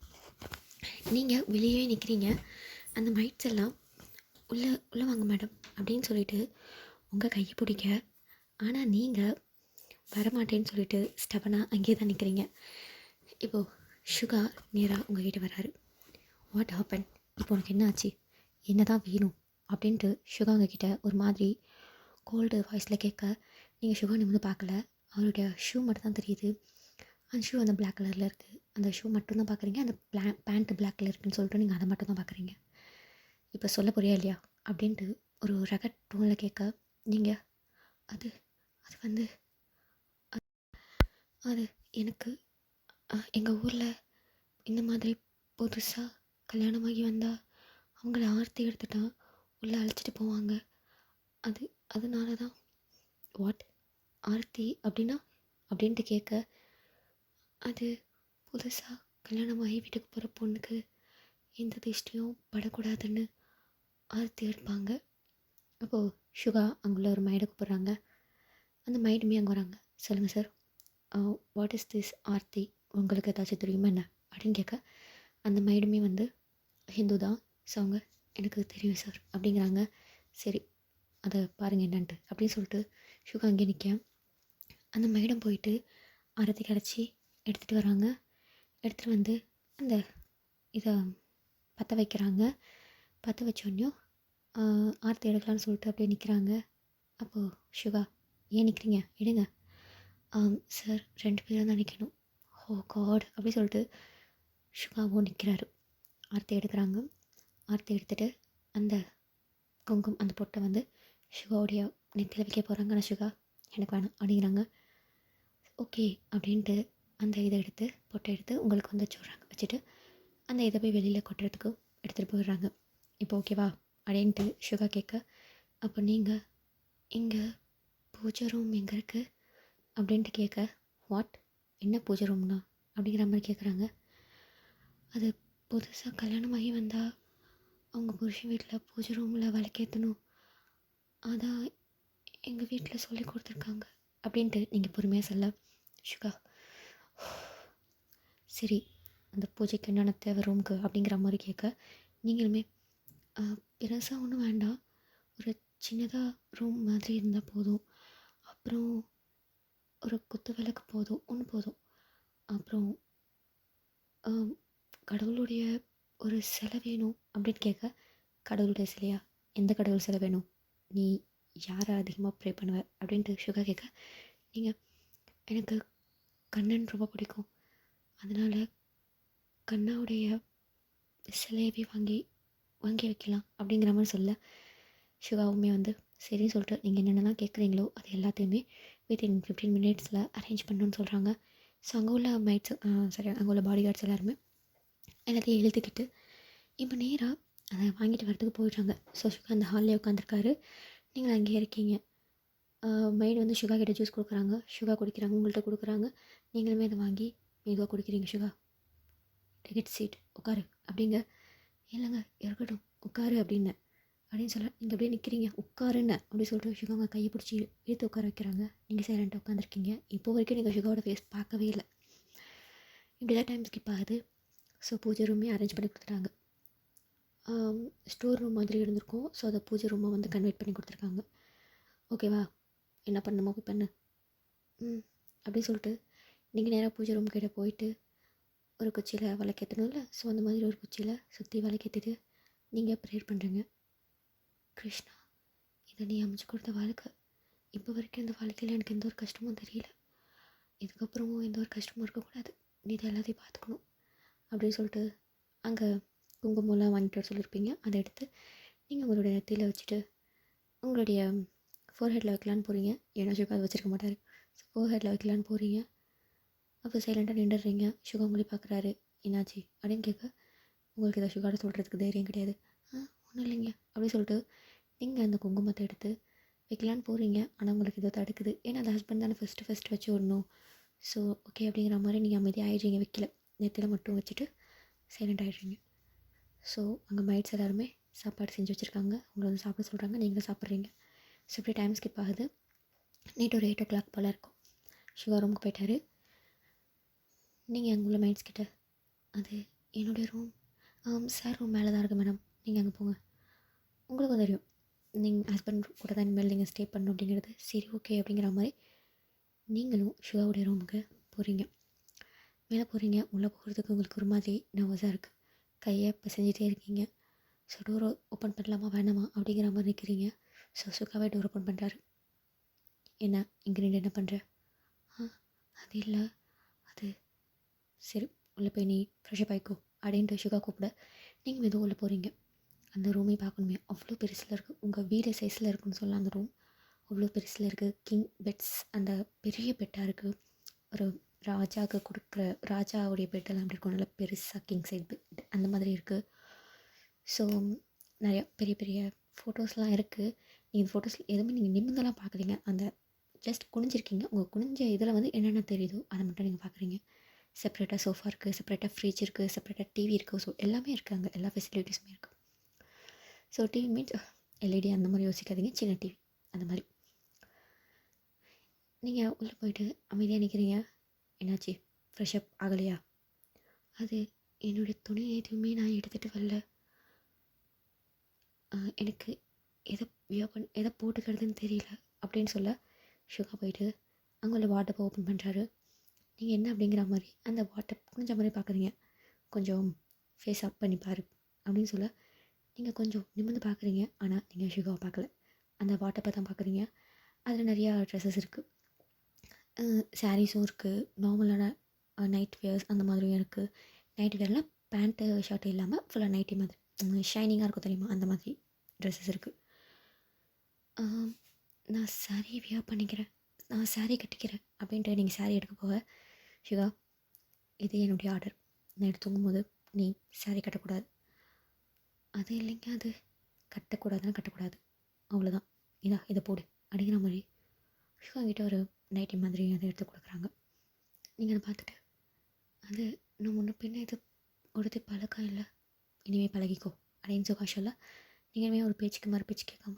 நீங்கள் வெளியே நிற்கிறீங்க. அந்த மைட்ஸ் எல்லாம் உள்ளே வாங்க மேடம் அப்படின்னு சொல்லிட்டு உங்கள் கையை பிடிக்க, ஆனால் நீங்கள் வரமாட்டேன்னு சொல்லிட்டு ஸ்டபனாக அங்கேயே தான் நிற்கிறீங்க. இப்போது சுகா நேராக உங்கள்கிட்ட வராரு. What happen? இப்போ உனக்கு என்ன ஆச்சு? என்ன தான் வேணும் அப்படின்ட்டு சுகா உங்ககிட்ட ஒரு மாதிரி கோல்டு வாய்ஸில் கேட்க, நீங்கள் சுகா நிமிர்ந்து பார்க்கல. அவருடைய ஷூ மட்டும் தான் தெரியுது. அந்த ஷூ அந்த பிளாக் கலரில் இருக்குது. அந்த ஷூ மட்டும் தான் பார்க்குறீங்க. அந்த பேண்ட்டு பிளாக் கலர் இருக்குதுன்னு சொல்லிட்டு நீங்கள் அதை மட்டும் தான் பார்க்குறீங்க. இப்போ சொல்ல போறியா இல்லையா அப்படின்ட்டு ஒரு ரகட் டோனில் கேட்க, நீங்கள் அது அது வந்து அது எனக்கு எங்கள் ஊரில் இந்த மாதிரி புதுசாக கல்யாணமாகி வந்தால் அவங்கள ஆர்த்தி எடுத்துட்டா உள்ளே அழைச்சிட்டு போவாங்க. அதனால தான். வாட் ஆர்த்தி அப்படின்னா அப்படின்ட்டு கேட்க, அது புதுசாக கல்யாணமாகி வீட்டுக்கு போகிற பொண்ணுக்கு எந்த திருஷ்டியும் படக்கூடாதுன்னு ஆர்த்தி எடுப்பாங்க. அப்போது சுகா அங்குள்ள ஒரு மைடை கூப்பிட்றாங்க. அந்த மைடுமே அங்கே வராங்க. சொல்லுங்கள் sir, what is this Aarthi, உங்களுக்கு ஏதாச்சும் தெரியுமா என்ன அப்படின்னு கேட்க, அந்த மைடுமே வந்து ஹிந்து தான். ஸோ அவங்க எனக்கு தெரியும் சார் அப்படிங்கிறாங்க. சரி, அதை பாருங்கள் என்னன்ட்டு அப்படின்னு சொல்லிட்டு சுகா அங்கே நிற்க, அந்த மைடம் போயிட்டு ஆரத்தி கிடச்சி எடுத்துகிட்டு வராங்க. எடுத்துகிட்டு வந்து அந்த இதை பற்ற வைக்கிறாங்க. பற்ற வச்சோடனையும் ஆரத்தி எடுக்கலான்னு சொல்லிட்டு அப்படியே நிற்கிறாங்க. அப்போது சுகா, ஏன் நிற்கிறீங்க, எடுங்க. சார் 2 பேரும் தான் நிற்கணும். ஓ காட் அப்படி சொல்லிட்டு சுகாவும் நிற்கிறாரு. ஆரத்தி எடுக்கிறாங்க. ஆரத்தி எடுத்துகிட்டு அந்த குங்குமம் அந்த பொட்டை வந்து சுகாவுடைய நெத்தியில் வைக்க போகிறாங்க. ஆனால் சுகா எனக்கு வேணாம் அப்படிங்கிறாங்க. ஓகே அப்படின்ட்டு அந்த இதை எடுத்து பொட்டை எடுத்து உங்களுக்கு வந்து வச்சுட்றாங்க. வச்சுட்டு அந்த இதை போய் வெளியில் கொட்டுறதுக்கு எடுத்துகிட்டு போயிடுறாங்க. இப்போ ஓகேவா அப்படின்ட்டு சுகா கேட்க, அப்போ நீங்கள் இங்கே பூஜை ரூம் எங்கே இருக்குது அப்படின்ட்டு கேட்க, வாட் என்ன பூஜை ரூம்னா அப்படிங்கிற மாதிரி கேட்குறாங்க. அது புதுசாக கல்யாணமாகி வந்தால் அவங்க புருஷன் வீட்டில் பூஜை ரூமில் விளக்கேற்றணும், அதான் எங்கள் வீட்டில் சொல்லி கொடுத்துருக்காங்க அப்படின்ட்டு நீங்கள் பொறுமையாக சொல்ல, சுகா சரி அந்த பூஜைக்கு என்னென்ன தேவை ரூமுக்கு அப்படிங்கிற மாதிரி கேட்க, நீங்களுமே பெருசாக ஒன்றும் வேண்டாம், ஒரு சின்னதாக ரூம் மாதிரி இருந்தால் போதும், அப்புறம் ஒரு குத்து விளக்கு போதும், ஒன்று போதும், அப்புறம் கடவுளுடைய ஒரு சிலை வேணும் அப்படின்னு கேட்க, கடவுளுடைய சிலையா, எந்த கடவுள் சிலை வேணும், நீ யாரை அதிகமாக ப்ரே பண்ணுவ அப்படின்ட்டு சுகா கேட்க, நீங்கள் எனக்கு கண்ணன் ரொம்ப பிடிக்கும், அதனால் கண்ணாவுடைய சிலையவே வாங்கி வைக்கலாம் அப்படிங்கிற மாதிரி சொல்ல, சுகாவுமே வந்து சரின்னு சொல்லிட்டு நீங்கள் என்னென்னலாம் கேட்குறீங்களோ அது எல்லாத்தையுமே வித்தின் 15 மினிட்ஸில் அரேஞ்ச் பண்ணணுன்னு சொல்கிறாங்க. ஸோ அங்கே உள்ள மைட்ஸ் சரி அங்கே உள்ள பாடி கார்ட்ஸ் எல்லாருமே எல்லாத்தையும் எழுத்துக்கிட்டு இப்போ நேராக அதை வாங்கிட்டு வரதுக்கு போயிடுறாங்க. ஸோ சுகா அந்த ஹாலில் உட்காந்துருக்காரு. நீங்கள் அங்கேயே இருக்கீங்க. மைடு வந்து சுகா கிட்ட ஜூஸ் கொடுக்குறாங்க. சுகா குடிக்கிறாங்க, உங்கள்கிட்ட கொடுக்குறாங்க. நீங்களுமே அதை வாங்கி மெதுவாக குடிக்கிறீங்க. சுகா டிக்கெட் சீட் உட்காரு அப்படிங்க. இல்லைங்க இருக்கட்டும் உட்காரு அப்படின்னு சொல்ல, நீங்கள் அப்படியே நிற்கிறீங்க. உட்காருன்னு அப்படி சொல்லிட்டு சுகாங்க கையை பிடிச்சி இழுத்து உட்கார வைக்கிறாங்க. நீங்கள் சைலண்ட்டாக உட்காந்துருக்கீங்க. இப்போ வரைக்கும் நீங்கள் சுகாவோட ஃபேஸ் பார்க்கவே இல்லை. இப்படி தான் டைம் ஸ்கிப் ஆகுது. ஸோ பூஜை ரூமே அரேஞ்ச் பண்ணி கொடுத்துட்டாங்க. ஸ்டோர் ரூம் மாதிரி இருந்திருக்கும். ஸோ அதை பூஜை ரூமை வந்து கன்வெர்ட் பண்ணி கொடுத்துருக்காங்க. ஓகேவா, என்ன பண்ணணுமோ போய் பண்ணு அப்படின்னு சொல்லிட்டு நீங்கள் நேராக பூஜை ரூம் கிட்ட போயிட்டு ஒரு குச்சியில் விளக்கேற்றணும்ல, ஸோ அந்த மாதிரி ஒரு குச்சியில் சுற்றி விளக்கேற்றிட்டு நீங்கள் ப்ரேயர் பண்ணுறீங்க. கிருஷ்ணா, இதை நீ அமைச்சு கொடுத்த வாழ்க்கை இப்போ வரைக்கும் இந்த வாழ்க்கையில் எனக்கு எந்த ஒரு கஷ்டமும் தெரியல. இதுக்கப்புறமும் எந்த ஒரு கஷ்டமும் இருக்கக்கூடாது. நீ இதை எல்லாத்தையும் பார்த்துக்கணும் அப்படின்னு சொல்லிட்டு அங்கே குங்குமம்லாம் வாங்கிட்டு வர சொல்லியிருப்பீங்க. அதை எடுத்து நீங்கள் உங்களுடைய நெத்தியில் வச்சுட்டு உங்களுடைய ஃபோர்ஹெட்டில் வைக்கலான்னு போகிறீங்க. ஏன்னா சுகா அது வச்சுருக்க மாட்டார். ஃபோர்ஹெட்டில் வைக்கலான்னு போகிறீங்க. அப்போ சைலண்ட்டாக நின்றுடுறீங்க. சுகா உங்களை பார்க்குறாரு. என்னாச்சு அப்படின்னு கேட்க, உங்களுக்கு இதை சுகாட சொல்கிறதுக்கு தைரியம் கிடையாது. ஒன்றும் இல்லைங்க அப்படின்னு சொல்லிட்டு நீங்கள் அந்த குங்குமத்தை எடுத்து வைக்கலான்னு போகிறீங்க. ஆனால் உங்களுக்கு இதை தடுக்குது. ஏன்னா அந்த ஹஸ்பண்ட் தானே ஃபஸ்ட்டு வச்சு விடணும். ஸோ ஓகே அப்படிங்கிற மாதிரி நீங்கள் அமைதியாக ஆகிடுறீங்க. வைக்கல, நெத்தியில் மட்டும் வச்சுட்டு சைலண்ட் ஆகிடுறீங்க. ஸோ அங்கே மைட்ஸ் எல்லாருமே சாப்பாடு செஞ்சு வச்சுருக்காங்க. உங்களை வந்து சாப்பிட சொல்கிறாங்க. நீங்களும் சாப்பிட்றீங்க. ஸோ இப்படி டைம் ஸ்கிப் ஆகுது. நைட் ஒரு 8 o'clock போல் இருக்கும். சுகா ரூமுக்கு போயிட்டாரு. நீங்கள் அங்கே உள்ள மைட்ஸ் கிட்ட, அது என்னுடைய ரூம் சார் ரூம் மேலே தான் இருக்குது மேடம், நீங்கள் அங்கே போங்க. உங்களுக்கும் தெரியும் நீங்கள் ஹஸ்பண்ட் கூட தான் இனிமேல் நீங்கள் ஸ்டே பண்ணணும் அப்படிங்கிறது. சரி ஓகே அப்படிங்கிற மாதிரி நீங்களும் சுகாவுடைய ரூமுக்கு போகிறீங்க. மேலே போகிறீங்க. உள்ளே போகிறதுக்கு உங்களுக்கு ஒரு மாதிரி நர்வஸாக இருக்குது. கையை பிசைஞ்சிட்டே இருக்கீங்க. ஸோ டோரை ஓப்பன் பண்ணலாமா வேணாமா அப்படிங்கிற மாதிரி நிற்கிறீங்க. ஸோ சுகாவே டோர் ஓப்பன் பண்ணுறாரு. என்ன இன்க்ரீடியன்ட் என்ன பண்ணுற? அது இல்லை, அது சரி உள்ளே போய் நீ ஃப்ரெஷ்ஷப் ஆகிக்கோ அப்படின்ட்டு சுகா கூப்பிட நீங்கள் மெதுவாக உள்ளே போகிறீங்க. அந்த ரூமே பார்க்கணுமே, அவ்வளோ பெருசில் இருக்குது. உங்கள் வீடு சைஸில் இருக்குன்னு சொல்லலாம். அந்த ரூம் அவ்வளோ பெருசில் இருக்குது. கிங் பெட்ஸ், அந்த பெரிய பெட்டாக இருக்குது. ஒரு ராஜாவுக்கு கொடுக்குற ராஜாவுடைய பெட்டெல்லாம் அப்படி இருக்கும், நல்லா பெருசாக கிங் சைட் பெட் அந்த மாதிரி இருக்குது. ஸோ நிறையா பெரிய பெரிய ஃபோட்டோஸ்லாம் இருக்குது. நீங்கள் இந்த ஃபோட்டோஸ் எதுவுமே நீங்கள் நிமிர்ந்தெல்லாம் பார்க்குறீங்க. அந்த ஜஸ்ட் குனிஞ்சிருக்கீங்க. உங்கள் குனிஞ்ச இதில் வந்து என்னென்ன தெரியுதோ அதை மட்டும் நீங்கள் பார்க்குறீங்க. செப்பரேட்டாக சோஃபா இருக்குது, செப்பரேட்டாக ஃப்ரிட்ஜ் இருக்குது, செப்பரேட்டாக டிவி இருக்குது. ஸோ எல்லாமே இருக்குது. அங்கே எல்லா ஃபெசிலிட்டிஸுமே இருக்குது. ஸோ டிவி மீன்ஸ் எல்இடி அந்த மாதிரி யோசிக்காதீங்க, சின்ன டிவி அந்த மாதிரி. நீங்கள் உள்ளே போயிட்டு அமைதியாக நிற்கிறீங்க. என்னாச்சு, ஃப்ரெஷ்அப் ஆகலையா? அது என்னுடைய துணி எதுவுமே நான் எடுத்துகிட்டு வரல. எனக்கு எதை போட்டுக்கிறதுன்னு தெரியல அப்படின்னு சொல்ல சுகா போயிட்டு அங்கே உள்ள வாட்டப்பை ஓப்பன் பண்ணுறாரு. நீங்கள் என்ன அப்படிங்கிற மாதிரி அந்த வாட்டப் கொஞ்சம் மாதிரி பார்க்குறீங்க. கொஞ்சம் ஃபேஸ் அப் பண்ணி பாரு அப்படின்னு சொல்ல நீங்கள் கொஞ்சம் நிமிர்ந்து பார்க்குறீங்க. ஆனால் நீங்கள் சுகாவை பார்க்கல, அந்த வாட்டப்பை தான் பார்க்குறீங்க. அதில் நிறையா ட்ரெஸ்ஸஸ் இருக்குது. சாரீஸும் இருக்குது, நார்மலான நைட் வேர்ஸ் அந்த மாதிரியும் இருக்குது. நைட் வேர்லாம் பேண்ட்டு ஷர்ட்டு இல்லாமல் ஃபுல்லாக நைட்டி மாதிரி ஷைனிங்காக இருக்கும் தெரியுமா, அந்த மாதிரி ட்ரெஸ்ஸஸ் இருக்குது. நான் சாரீ வியர் பண்ணிக்கிறேன், நான் சாரீ கட்டிக்கிறேன் அப்படின்ட்டு நீங்கள் சாரீ எடுக்க போக, சிவா இது என்னுடைய ஆர்டர், நைட்டு தூங்கும்போது நீ சாரீ கட்டக்கூடாது. அது இல்லைங்க, அது கட்டக்கூடாதுன்னா கட்டக்கூடாது, அவ்வளோதான், இதை போடு அப்படிங்கிற மாதிரி சிவா கிட்ட ஒரு நைட்டி மாதிரி அதை எடுத்து கொடுக்குறாங்க. நீங்கள் அதை பார்த்துட்டு, அது நான் முன்ன பின்ன இது ஒருத்தி பழக்கம் இல்லை, இனிமேல் பழகிக்கோ அப்படின்னு சுகா சொல்ல, நீங்களுமே ஒரு பேச்சுக்கு மறுபேச்சு கேட்காம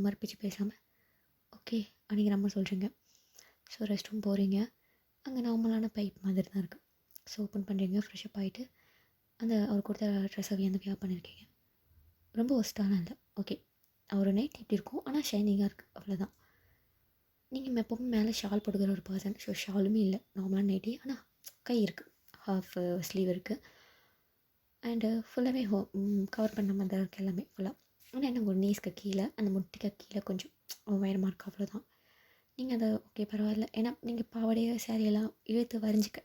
மறுபேச்சு பேசாமல் ஓகே அப்படிங்கிற மாதிரி சொல்கிறீங்க. ஸோ ரெஸ்ட் ரூம் போகிறீங்க. அங்கே நார்மலான பைப் மாதிரி தான் இருக்குது. ஸோ ஓப்பன் பண்ணுறீங்க, ஃப்ரெஷ்அப் ஆகிட்டு அந்த அவர் கொடுத்த ட்ரெஸ்ஸை வந்து வியர் பண்ணியிருக்கீங்க. ரொம்ப ஒஸ்ட்டான இல்லை, ஓகே ஒரு நைட் இப்படி இருக்கும், ஆனால் ஷைனிங்காக இருக்குது, அவ்வளோதான். நீங்கள் எப்போவுமே மேலே ஷால் போட்டுக்கிற ஒரு பர்சன். ஸோ ஷாலுமே இல்லை, நார்மலான நைட்டி, ஆனால் கை இருக்குது, ஹாஃப் ஸ்லீவ் இருக்குது, அண்டு ஃபுல்லாகவே கவர் பண்ண மாதிரி தான் இருக்குது எல்லாமே ஃபுல்லாக. ஆனால் என்ன ஒரு நீஸ்க்கு கீழே, அந்த முட்டிக்கு கீழே கொஞ்சம் உயரமாக இருக்குது, அவ்வளோதான். நீங்கள் அதை ஓகே பரவாயில்ல, ஏன்னா நீங்கள் பாவாடையை சேரீயெல்லாம் இழுத்து வரைஞ்சிக்க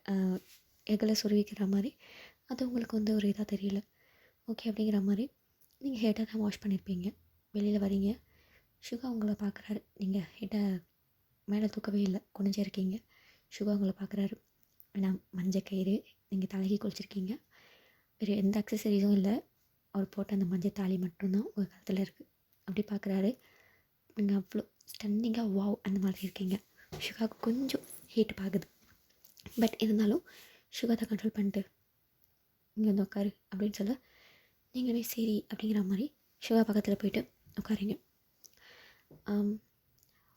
எகளை சுருவிக்கிற மாதிரி அது உங்களுக்கு வந்து ஒரு இதாக தெரியல, ஓகே அப்படிங்கிற மாதிரி நீங்கள் ஹெட்டை தான் வாஷ் பண்ணியிருப்பீங்க. வெளியில் வரீங்க, சுகா உங்களை பார்க்குறாரு. நீங்கள் ஹெட்டை மேலே தூக்கவே இல்லை, குனிஞ்சே இருக்கீங்க. சுகா உங்களை பார்க்குறாரு. ஆனால் மஞ்சள் கயிறு, நீங்கள் தலைக்கு குளிச்சிருக்கீங்க, வேறு எந்த அக்சசரிஸும் இல்லை, அவர் போட்ட அந்த மஞ்சள் தாலி மட்டும்தான் உங்கள் கழுத்தில் இருக்குது. அப்படி பார்க்குறாரு. நீங்கள் அவ்வளோ ஸ்டன்னிங்காக வாவ் அந்த மாதிரி இருக்கீங்க. சுகாவுக்கு கொஞ்சம் ஹீட் ஆகுது, பட் இருந்தாலும் சுகா தான் கண்ட்ரோல் பண்ணிட்டு இங்கே வந்து உட்காரு அப்படின்னு சொல்ல, நீங்களுமே சரி அப்படிங்கிற மாதிரி சுகா பக்கத்தில் போயிட்டு உட்காரிங்க.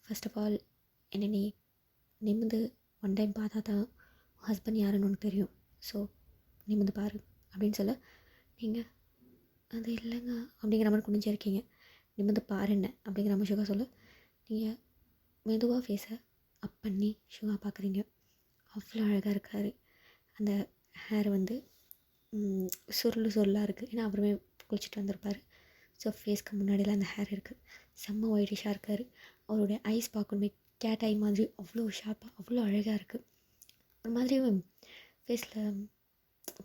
ஃபர்ஸ்ட் ஆஃப் ஆல் என்ன நீ நிமிந்து ஒன் டைம் பார்த்தா தான் ஹஸ்பண்ட் யாருன்னு உனக்கு தெரியும். ஸோ நிமிந்து பாரு அப்படின்னு சொல்ல, நீங்கள் அது இல்லைங்க அப்படிங்கிற மாதிரி குனிஞ்சே இருக்கீங்க. நிமிந்து பாருன்னு அப்படிங்கிற மாதிரி சுகா சொல்ல, நீங்கள் மெதுவாக ஃபேஸை அப் பண்ணி சுகா பார்க்குறீங்க. அவ்வளோ அழகாக இருக்கார். அந்த ஹேர் வந்து சுருளாக இருக்குது, ஏன்னா அப்புறமே குளிச்சுட்டு வந்திருப்பார். ஸோ ஃபேஸ்க்கு முன்னாடிலாம் அந்த ஹேர் இருக்குது, செம்ம ஒயிட்டிஷாக இருக்கார். அவருடைய ஐஸ் பார்க்கணுமே கேட் ஐ மாதிரி அவ்வளோ ஷார்ப்பாக அவ்வளோ அழகாக இருக்குது. ஒரு மாதிரி ஃபேஸில்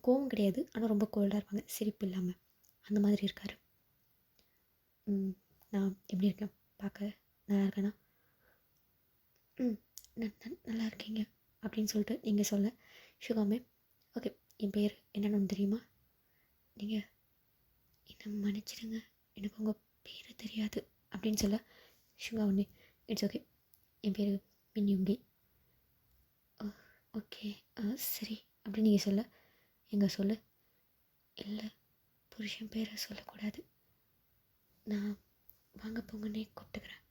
கோவம் கிடையாது, ஆனால் ரொம்ப கோல்டாக இருப்பாங்க, சிரிப்பு இல்லாமல். அந்த மாதிரி இருக்கார். நான் எப்படி இருக்கேன் பார்க்க நல்லா இருக்கேனா? நல்லா இருக்கீங்க அப்படின்னு சொல்லிட்டு நீங்கள் சொல்ல சுகாமே ஓகே என் பேர் என்னென்னு தெரியுமா? நீங்கள் என்ன மன்னிச்சிடுங்க, எனக்கு உங்கள் பேர் தெரியாது அப்படின்னு சொல்ல சுகா ஒன்று இட்ஸ் ஓகே என் பேர் மின்யுங்கி. ஓகே சரி அப்படின்னு நீங்கள் சொல்ல எங்கே சொல்ல இல்லை புருஷன் பேரை சொல்லக்கூடாது, நான் வாங்க போங்கன்னே கூப்பிட்டுக்கிறேன்.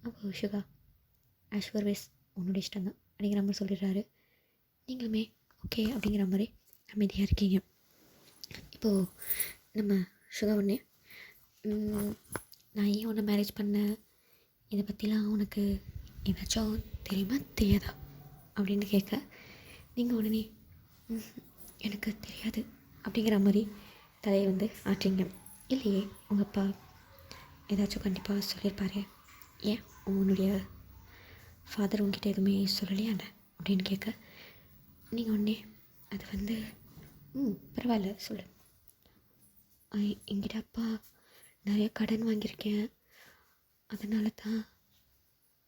அப்போ சுகா ஆஷ்வர்வேஸ் உன்னோட இஷ்டம் தான் அப்படிங்கிற மாதிரி சொல்லிடுறாரு. நீங்களுமே ஓகே அப்படிங்கிற மாதிரி அமைதியாக இருக்கீங்க. இப்போது நம்ம சுகா ஒன்று நான் ஏன் உன்னை மேரேஜ் பண்ணேன், இதை பற்றிலாம் உனக்கு ஏதாச்சும் தெரியுமா தெரியாதா அப்படின்னு கேட்க நீங்கள் உடனே எனக்கு தெரியாது அப்படிங்கிற மாதிரி தலையை வந்து ஆற்றிங்க. இல்லையே உங்கள் அப்பா ஏதாச்சும் கண்டிப்பாக சொல்லியிருப்பாரு, ஏன் உன்னுடைய ஃபாதர் உங்ககிட்ட எதுவுமே சொல்லலையாண்ட அப்படின்னு கேட்க நீங்கள் உடனே அது வந்து பரவாயில்ல சொல்லு, என்கிட்ட அப்பா நிறைய கடன் வாங்கியிருக்கேன், அதனால தான்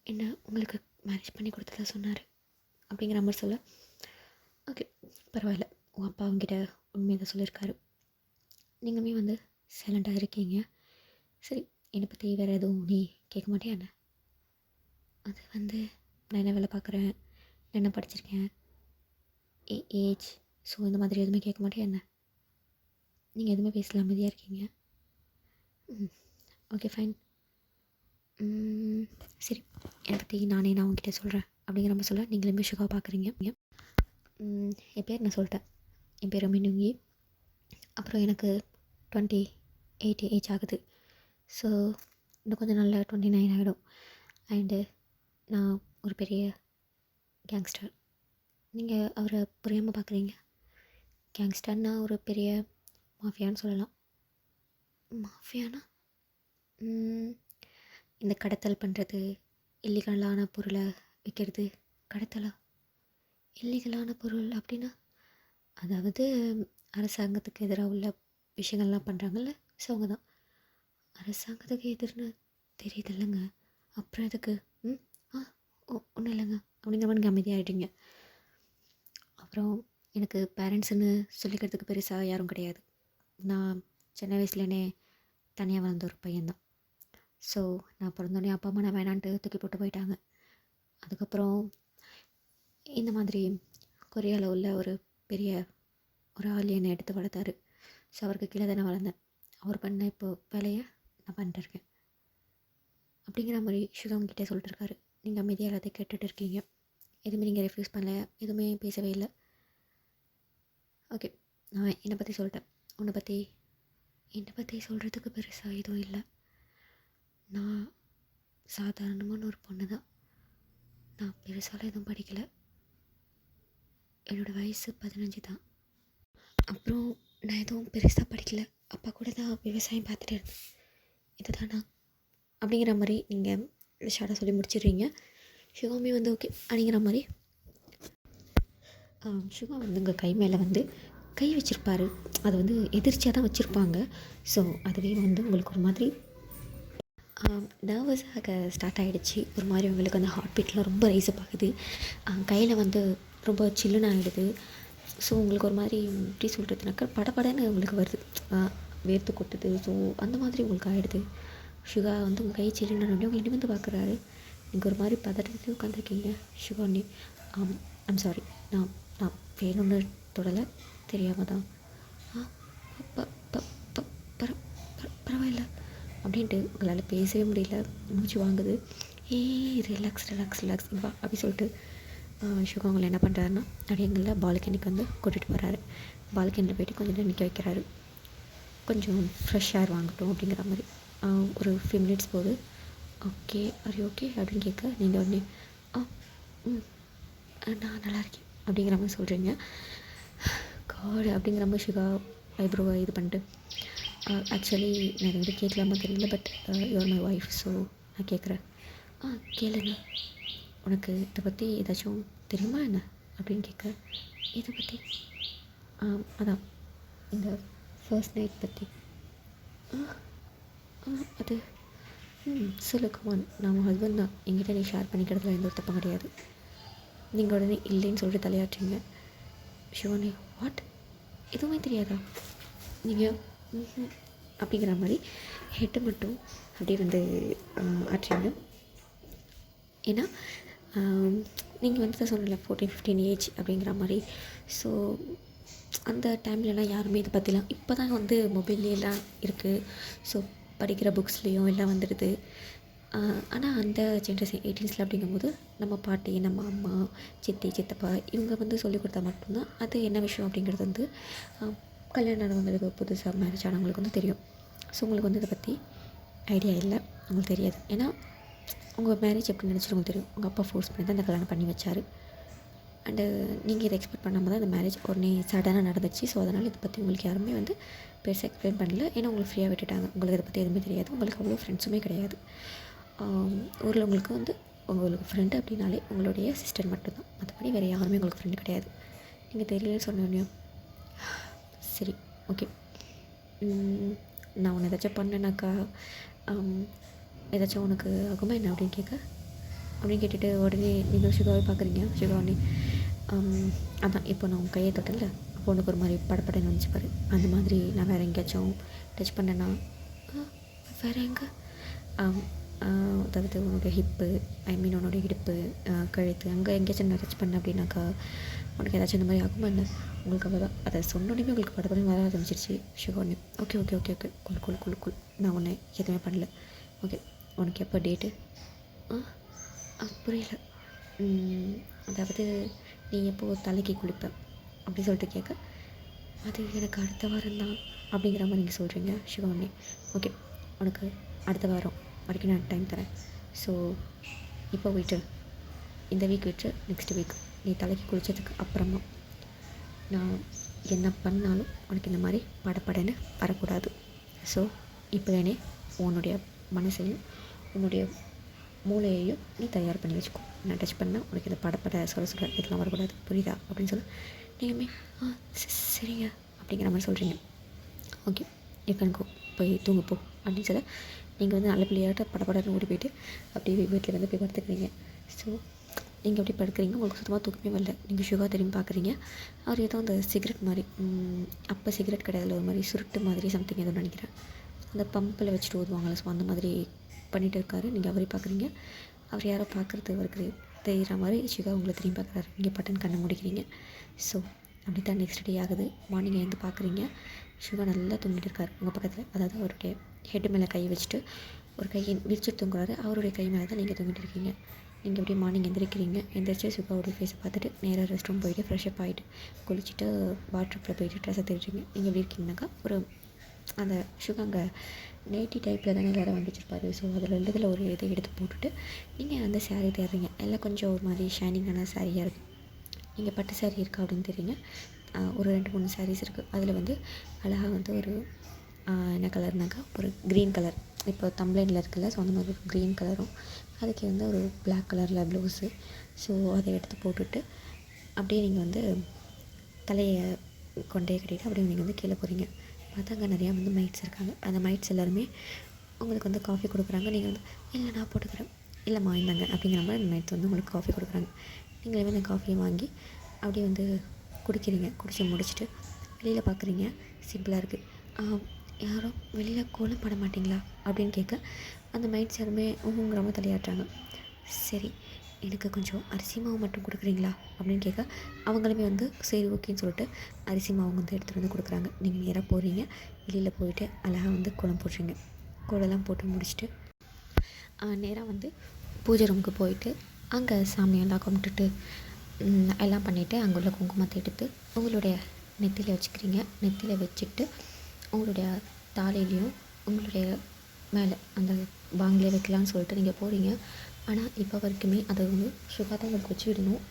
என்ன உங்களுக்கு மேரேஜ் பண்ணி கொடுத்ததா சொன்னார் அப்படிங்கிற மாதிரி சொல்ல ஓகே பரவாயில்ல உங்கள் அப்பா அவங்ககிட்ட உண்மையை தான் சொல்லியிருக்காரு, நீங்களுமே வந்து சைலண்ட்டாக இருக்கீங்க. சரி என்னை பற்றி வேறு எதுவும் நீ கேட்க மாட்டியா என்ன? அது வந்து நான் என்ன வேலை பார்க்குறேன், நான் என்ன படிச்சிருக்கேன், ஏஜ் ஸோ இந்த மாதிரி எதுவுமே கேட்க மாட்டியா என்ன? நீங்கள் எதுவுமே பேசல அமைதியாக இருக்கீங்க. ஓகே ஃபைன், சரி என்னை பற்றி நான் உங்ககிட்ட சொல்கிறேன் அப்படிங்கிற மாதிரி சொல்ல நீங்களுமே சுகாவை பார்க்குறீங்க. என் பேர் நான் சொல்லிட்டேன், என் பேர் மின்னுங்கி. அப்புறம் எனக்கு 28 ஏஜ் ஆகுது. ஸோ இன்னும் கொஞ்சம் நாளில் 29 ஆகிடும். அண்டு நான் ஒரு பெரிய கேங்ஸ்டர். நீங்கள் அவரை புரியாமல் பார்க்குறீங்க. கேங்ஸ்டர்னா ஒரு பெரிய மாஃபியான்னு சொல்லலாம். மாஃபியானா இந்த கடத்தல் பண்ணுறது, இல்லீகலான பொருளை விற்கிறது. கடத்தலா? இல்லீகலான பொருள் அப்படின்னா அதாவது அரசாங்கத்துக்கு எதிராக உள்ள விஷயங்கள்லாம் பண்ணுறாங்கல்ல, ஸோ அவங்க தான். அரசாங்கத்துக்கு எதிர்னு தெரியுது இல்லைங்க, அப்புறம் எதுக்கு ஒன்றும் இல்லைங்க அப்படிங்கிற மாதிரி அமைதியாகிட்டீங்க. அப்புறம் எனக்கு பேரண்ட்ஸுன்னு சொல்லிக்கிறதுக்கு பெருசாக யாரும் கிடையாது. நான் சின்ன வயசுலேனே தனியாக வளர்ந்த ஒரு பையன்தான். ஸோ நான் பிறந்தோடனே அப்பா அம்மா நான் வேணான்ட்டு தூக்கி போட்டு போயிட்டாங்க. அதுக்கப்புறம் இந்த மாதிரி கொரியாவில் உள்ள ஒரு பெரிய ஒரு ஆள் என்னை எடுத்து வளர்த்தாரு. ஸோ அவருக்கு கீழே தானே வளர்ந்தேன். அவர் பண்ண இப்போது வேலையை நான் பண்ணிட்டு இருக்கேன் அப்படிங்கிற மாதிரி சுகம்கிட்டே சொல்லிட்டு இருக்காரு. நீங்கள் அமைதியாக எல்லாத்தையும் கேட்டுட்டு இருக்கீங்க. எதுவுமே நீங்கள் ரெஃப்யூஸ் பண்ணல, எதுவுமே பேசவே இல்லை. ஓகே நான் என்னை பற்றி சொல்லிட்டேன். என்னை பற்றி சொல்கிறதுக்கு பெருசாக எதுவும் இல்லை. நான் சாதாரணமான ஒரு பொண்ணு தான். நான் பெருசாலாம் எதுவும் படிக்கலை. என்னோடய வயசு 15 தான். அப்புறம் நான் எதுவும் பெருசாக படிக்கலை. அப்பா கூட தான் விவசாயம் பார்த்துட்டு இருந்தேன். இதுதானா அப்படிங்கிற மாதிரி நீங்கள் ஷார்ட்டாக சொல்லி முடிச்சிடுறீங்க. சுகாமே வந்து ஓகே அப்படிங்கிற மாதிரி சுகா வந்து உங்கள் கை மேலே வந்து கை வச்சுருப்பாரு. அது வந்து எதிர்ச்சியாக தான் வச்சுருப்பாங்க. ஸோ அதுவே வந்து உங்களுக்கு ஒரு மாதிரி நர்வஸாக ஸ்டார்ட் ஆகிடுச்சு. ஒரு மாதிரி உங்களுக்கு வந்து ஹார்ட் பீட்லாம் ரொம்ப ரைஸ் அப் ஆகுது. கையில் வந்து ரொம்ப சில்லுன்னு ஆகிடுது. ஸோ உங்களுக்கு ஒரு மாதிரி எப்படி சொல்கிறதுனாக்கா படப்படன்னு உங்களுக்கு வருது, வேர்த்து கொட்டுது. ஸோ அந்த மாதிரி உங்களுக்கு ஆகிடுது. சுகா வந்து உங்கள் கை சில்லுன்னு அவங்க இனி வந்து பார்க்குறாரு. நீங்கள் ஒரு மாதிரி பதட்டத்தையும் உட்காந்துருக்கீங்க. சுகா ஒன்று ஐம் சாரி, நான் வேணும்னு தொடலை, தெரியாமல் தான். பரவாயில்ல அப்படின்ட்டு உங்களால் பேசவே முடியல, மூச்சு வாங்குது. ரிலாக்ஸ் வா அப்படி சொல்லிட்டு சுகா உங்களை என்ன பண்ணுறாருன்னா அப்படியே எங்களில் பால்கனிக்கு வந்து கூட்டிகிட்டு போகிறாரு. பால்கனியில் போய்ட்டு கொஞ்சம் நேரம் நிற்க வைக்கிறாரு. கொஞ்சம் ஃப்ரெஷ் ஏர் வாங்கட்டும் அப்படிங்கிற மாதிரி. ஒரு 5 மினிட்ஸ் போகுது. ஓகே ஓகே அப்படின்னு கேட்க நீங்கள் உடனே நான் நல்லா இருக்கேன் அப்படிங்கிற மாதிரி சொல்கிறீங்க. காடு அப்படிங்கிற மாதிரி சுகா ஐப்ரோவை இது பண்ணிட்டு ஆக்சுவலி நான் வந்து கேட்கலாமா தெரியல, but you are my wife, so நான் கேட்குறேன். கேளுங்க. உனக்கு இதை பற்றி ஏதாச்சும் தெரியுமா என்ன அப்படின்னு கேட்குறேன். இதை பற்றி அதான் இந்த ஃபர்ஸ்ட் நைட் பற்றி. ஆ அது சொல்லு கமான். நான் உன் ஹஸ்பண்ட் தான். என்கிட்ட நீ ஷேர் பண்ணிக்கிறதுல எந்த ஒரு தப்பும் கிடையாது. நீங்கள் உடனே இல்லைன்னு சொல்லிட்டு தலையாட்டுறீங்க. ஷிவானி வாட், எதுவுமே தெரியாதா நீங்கள் அப்படிங்கிற மாதிரி ஹெட்டை மட்டும் அப்படியே வந்து ஆட்டுறீங்க. ஏன்னா நீங்கள் வந்து தான் சொன்னல 14-15 ஏஜ் அப்படிங்கிற மாதிரி. ஸோ அந்த டைம்லலாம் யாருமே இதை பற்றிலாம் இப்போ தான் வந்து மொபைல்லாம் இருக்குது. ஸோ படிக்கிற புக்ஸ்லேயும் எல்லாம் வந்துடுது. ஆனால் அந்த ஜென்ரேஷன் 18s அப்படிங்கும்போது நம்ம பாட்டி, நம்ம அம்மா, சித்தி, சித்தப்பா இவங்க வந்து சொல்லிக் கொடுத்தா மட்டும்தான் அது என்ன விஷயம் அப்படிங்கிறது வந்து கல்யாணம் ஆனவங்களுக்கு, புதுசாக மேரேஜ் ஆனவங்களுக்கு வந்து தெரியும். ஸோ உங்களுக்கு வந்து இதை பற்றி ஐடியா இல்லை, உங்களுக்கு தெரியாது. ஏன்னா உங்கள் மேரேஜ் எப்படின்னு நினச்சிட்டு உங்களுக்கு தெரியும். உங்கள் அப்பா ஃபோர்ஸ் பண்ணி தான் இந்த கல்யாணம் பண்ணி வச்சார். அண்டு நீங்கள் இதை எக்ஸ்பெக்ட் பண்ணாமல் தான் இந்த மேரேஜ் உடனே சடனாக நடந்துச்சு. ஸோ அதனால் இதை பற்றி உங்களுக்கு யாருமே வந்து பெருசாக எக்ஸ்பிளைன் பண்ணல. ஏன்னா உங்களுக்கு ஃப்ரீயாக விட்டுட்டாங்க. உங்களுக்கு இதை பற்றி எதுவுமே தெரியாது. உங்களுக்கு அவ்வளோ ஃப்ரெண்ட்ஸுமே கிடையாது. ஊரில் உங்களுக்கு வந்து உங்களுக்கு ஃப்ரெண்டு அப்படின்னாலே உங்களுடைய சிஸ்டர் மட்டும்தான். மற்றபடி வேறு யாருமே உங்களுக்கு ஃப்ரெண்டு கிடையாது. நீங்கள் தெரியலன்னு சொன்னோன்னே சரி ஓகே, நான் உன்னை ஏதாச்சும் பண்ணேனாக்கா ஏதாச்சும் உனக்கு ஆகுமா என்ன அப்படின்னு அப்படின்னு கேட்டுட்டு உடனே நீங்கள் சுகாவே பார்க்குறீங்க. சுகானே அதான் இப்போ நான் உன் கையை தொட்டல, அப்போ உனக்கு ஒரு மாதிரி படப்படன்னு வந்துச்சுப்பாரு. அந்த மாதிரி நான் வேறு எங்கேயாச்சும் டச் பண்ணேன்னா வேறு எங்கே, அதாவது உன்னோடய ஹிப்பு, ஐ மீன் உன்னோடய இடுப்பு, கழுத்து, அங்கே எங்கேயாச்சும் நான் டச் பண்ணேன் அப்படின்னாக்கா உனக்கு ஏதாச்சும் இந்த மாதிரி ஆகுமா என்ன? உங்களுக்கு அவ்வளோதான். அதை சொன்னோடனே உங்களுக்கு படப்படன்னு வர ஆரம்பிச்சிருச்சு. சுகானே ஓகே ஓகே ஓகே ஓகே குள் நான் உன்னை எதுவுமே பண்ணல. ஓகே உனக்கு எப்போ டேட்டு? புரியல. அதாவது நீ எப்போது தலைக்கு குளிப்ப அப்படி சொல்லிட்டு கேட்க, அது எனக்கு அடுத்த வாரம் தான் அப்படிங்கிற மாதிரி நீங்கள் சொல்கிறீங்க. சிவானி ஓகே, உனக்கு அடுத்த வாரம் வரைக்கும் நான் டைம் தரேன். ஸோ இப்போ விட்டு இந்த வீக் விட்டு நெக்ஸ்ட் வீக் நீ தலைக்கு குளித்ததுக்கு அப்புறமா நான் என்ன பண்ணாலும் உனக்கு இந்த மாதிரி படப்படன்னு வரக்கூடாது. ஸோ இப்போதானே உன்னுடைய மனசையும் உன்னுடைய மூளையையும் நீ தயார் பண்ணி வச்சுக்கோ. நான் டச் பண்ணால் உனக்கு இந்த படப்பட சொல்ல இதெல்லாம் வரக்கூடாது, புரியுதா அப்படின்னு சொல்ல நீங்களுமே சரிங்க அப்படிங்கிற மாதிரி சொல்கிறீங்க. ஓகே கோ போய் தூங்கப்போ அப்படின்னு சொல்ல நீங்கள் வந்து நல்ல பிள்ளையாட்ட படப்படன்னு ஓடி போய்ட்டு அப்படியே வீட்டில் வந்து போய் படுத்துக்கிறீங்க. ஸோ நீங்கள் அப்படி படுக்கிறீங்க, உங்களுக்கு சுத்தமாக தூக்கமே வரல. நீங்கள் சுகா திரும்பி பார்க்குறீங்க. அவர் ஏதோ அந்த சிகரெட் மாதிரி, அப்போ சிகரெட் கிடையாது, ஒரு மாதிரி சுருட்டு மாதிரி சம்திங் ஏதோ நினைக்கிறேன், அந்த பம்பில் வச்சுட்டு ஓதுவாங்களே, ஸோ அந்த மாதிரி பண்ணிகிட்டு இருக்காரு. நீங்கள் அவரே பார்க்குறீங்க. அவர் யாரோ பார்க்குறது அவருக்கு தெரிகிற மாதிரி சுகா உங்களை திரும்பி பார்க்குறாரு. நீங்கள் பட்டன் கண்ணை முடிக்கிறீங்க. ஸோ அப்படி தான் நெக்ஸ்ட் டே ஆகுது. மார்னிங் எழுந்து பார்க்குறீங்க, சுகா நல்லா தூங்கிட்டு இருக்கார் உங்கள் பக்கத்தில். அதாவது அவருடைய ஹெட்டு மேலே கை வச்சுட்டு ஒரு கையை விரிச்சுட்டு தூங்குறாரு. அவருடைய கை மேலே தான் நீங்கள் தூங்கிட்டு இருக்கீங்க. நீங்கள் அப்படியே மார்னிங் எந்திரிக்கிறீங்க. எந்திரிச்சு சுகாவோடைய ஃபேஸை பார்த்துட்டு நேராக ரெஸ்ட் ரூம் போயிட்டு ஃப்ரெஷ்அப் ஆகிட்டு குளிச்சுட்டு பாத்ரூமில் போயிட்டு ட்ரெஸ்ஸை தேடுறீங்க. நீங்கள் எப்படி இருக்கீங்கன்னாக்கா ஒரு அந்த சுகா அங்கே நைட்டி டைப்பில் தானே வேறு வந்துச்சிருப்பாரு. ஸோ அதில் ரெண்டுதில் ஒரு இதை எடுத்து போட்டுட்டு நீங்கள் அந்த சேரீ தேடுறீங்க. எல்லாம் கொஞ்சம் ஒரு மாதிரி ஷைனிங்கான சாரியாக இருக்குது. நீங்கள் பட்டு சாரீ இருக்கா அப்படின்னு தெரியுங்க. ஒரு 2-3 சாரீஸ் இருக்குது. அதில் வந்து அழகாக வந்து ஒரு என்ன கலர்னாக்கா ஒரு க்ரீன் கலர், இப்போ தம்ப்லைனில் இருக்குல்ல, ஸோ அந்த மாதிரி ஒரு க்ரீன் கலரும் அதுக்கு வந்து ஒரு பிளாக் கலரில் ப்ளவுஸு. ஸோ அதை எடுத்து போட்டுட்டு அப்படியே நீங்கள் வந்து தலையை கொண்டையை கட்டிட்டு அப்படியே நீங்கள் வந்து கீழே போகிறீங்க. பார்த்தா அங்கே நிறையா வந்து மைட்ஸ் இருக்காங்க. அந்த மைட்ஸ் எல்லாருமே உங்களுக்கு வந்து காஃபி கொடுக்குறாங்க. நீங்கள் வந்து இல்லை நான் போட்டுக்கிறேன், இல்லைம்மா இந்தாங்க அப்படிங்கிற மாதிரி அந்த மைட்ஸ் வந்து உங்களுக்கு காஃபி கொடுக்குறாங்க. நீங்களே வந்து காஃபியை வாங்கி அப்படியே வந்து குடிக்கிறீங்க. குடிச்சு முடிச்சுட்டு வெளியில் பார்க்குறீங்க. சிம்பிளாக இருக்குது. யாரும் வெளியில் கோலம் போட மாட்டிங்களா அப்படின்னு கேட்க அந்த மைட்ஸ் யாருமே ஊங்கிற மாதிரி தலையாட்டுறாங்க. சரி எனக்கு கொஞ்சம் அரிசி மாவு மட்டும் கொடுக்குறீங்களா அப்படின்னு கேட்க அவங்களுமே வந்து சரி ஓகேன்னு சொல்லிட்டு அரிசி மாவு வந்து எடுத்துகிட்டு வந்து கொடுக்குறாங்க. நீங்கள் நேராக போகிறீங்க. வெளியில் போயிட்டு அழகாக வந்து கோலம் போடுறீங்க. கோலம்லாம் போட்டு முடிச்சுட்டு நேராக வந்து பூஜை ரூமுக்கு போயிட்டு அங்கே சாமியெல்லாம் கும்பிட்டுட்டு எல்லாம் பண்ணிவிட்டு அங்கே உள்ள குங்குமத்தை எடுத்து உங்களுடைய நெத்தியில் வச்சுக்கிறீங்க. நெத்தியில் வச்சுட்டு உங்களுடைய தாலையிலையும் உங்களுடைய மேலே அந்த பாங்கிலே வைக்கலான்னு சொல்லிட்டு நீங்கள் போகிறீங்க. ஆனால் இப்போ வரைக்குமே அதை வந்து சுகா தான் உங்களுக்கு வச்சு விடணும்.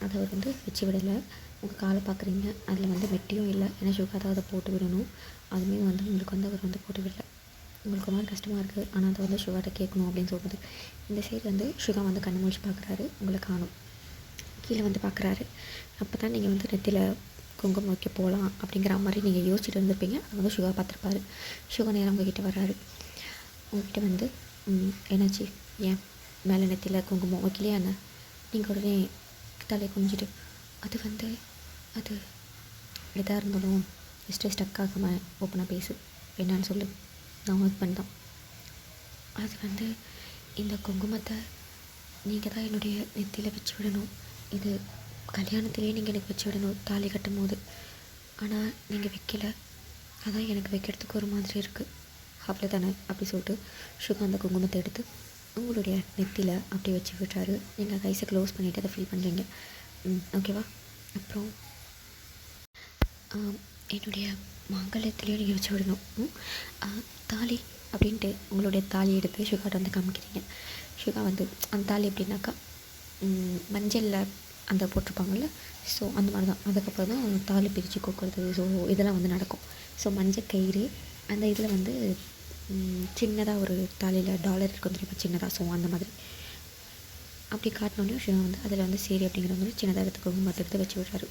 அதை அவர் வந்து வச்சு விடலை. உங்கள் காலை பார்க்குறீங்க, அதில் வந்து மெட்டியும் இல்லை. ஏன்னா சுகா தான் அதை போட்டு விடணும். அதுவுமே வந்து உங்களுக்கு வந்து அவர் வந்து போட்டு விடலை. உங்களுக்கு ஒரு மாதிரி கஷ்டமாக இருக்குது, ஆனால் அதை வந்து சுகாட்ட கேட்கணும் அப்படின்னு சொல்லும்போது இந்த சைடு வந்து சுகா வந்து கண்ணு முழிச்சு பார்க்குறாரு, உங்களை காணும். கீழே வந்து பார்க்குறாரு. அப்போ தான் நீங்கள் வந்து நெத்தியில் குங்குமம் வைக்க போகலாம் அப்படிங்கிற மாதிரி நீங்கள் யோசிச்சுட்டு இருந்திருப்பீங்க. அதை வந்து சுகா பார்த்துருப்பாரு. சுகா நேரம் உங்ககிட்ட வர்றாரு. உங்ககிட்ட வந்து என்னாச்சு, ஏன் மேலே நெத்தியில் குங்குமம் வைக்கலையா என்ன? நீங்கள் உடனே தலையை குனிஞ்சிட்டு அது வந்து அது எதாக இருந்தாலும் ஜஸ்ட்டு ஸ்டக் ஆகாமல் ஓப்பனாக பேசு, என்னான்னு சொல்லு, நான் ஒர்க் பண்ணிதான். அது வந்து இந்த குங்குமத்தை நீங்கள் தான் என்னுடைய நெத்தியில் வச்சு விடணும். இது கல்யாணத்துலேயே நீங்கள் எனக்கு வச்சு விடணும் தாலி கட்டும் போது. ஆனால் நீங்கள் வைக்கல, அதான் எனக்கு வைக்கிறதுக்கு ஒரு மாதிரி இருக்குது, அவ்வளோதானே அப்படி சொல்லிட்டு சுகா அந்த குங்குமத்தை எடுத்து உங்களுடைய நெத்தியில் அப்படியே வச்சு விட்டுறாரு. நீங்கள் கைஸை க்ளோஸ் பண்ணிவிட்டு அதை ஃபீல் பண்ணுறீங்க. ஓகேவா? அப்புறம் என்னுடைய மாங்கல்யத்துலேயும் நீங்கள் வச்சு விடணும். தாலி அப்படின்ட்டு உங்களுடைய தாலி எடுத்து சுகாட்ட வந்து காமிக்கிறீங்க. சுகா வந்து அந்த தாலி எப்படின்னாக்கா மஞ்சளில் அந்த போட்டிருப்பாங்கள்ல, ஸோ அந்த மாதிரி தான். அதுக்கப்புறம் தான் தாலி பிரித்து கோக்கிறது, ஸோ இதெல்லாம் வந்து நடக்கும். ஸோ மஞ்சள் கயிறு அந்த இதில் வந்து சின்னதாக ஒரு தாலியில் டாலர் இருக்கும் தெரியுமா, சின்னதாக. ஸோ அந்த மாதிரி அப்படி காட்டினோடனே சுகா வந்து அதில் வந்து சரி அப்படிங்கிற மாதிரி சின்னதாக எடுத்து குங்குமத்தை எடுத்து வச்சு விட்றாரு.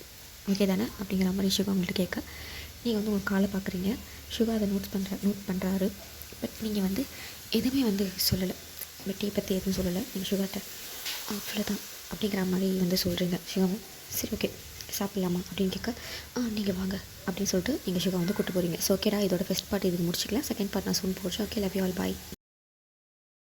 ஓகே தானே அப்படிங்கிற மாதிரி சுகா உங்கள்கிட்ட கேட்க நீங்கள் வந்து உங்கள் காலை பார்க்குறீங்க. சுகா அதை நோட் பண்ணுறாரு. பட் நீங்கள் வந்து எதுவுமே வந்து சொல்லலை, வெட்டியை பற்றி எதுவும் சொல்லலை நீங்கள் சுகாட்ட. அவ்வளோதான் அப்படிங்கிற மாதிரி வந்து சொல்கிறீங்க. சுகாவும் சரி ஓகே சாப்பிட்லாமா அப்படின்னு கேட்க நீங்கள் வாங்க அப்படின்னு சொல்லிட்டு நீங்கள் சுகா வந்து கூப்பிட்டு போகிறீங்க. ஸோ ஓகேடா, இதோட ஃபஸ்ட் பார்ட் இதுக்கு முடிச்சிக்கலாம். செகண்ட் பார்ட் நான் சொல்லி போடுறேன். Okay, love you all, bye.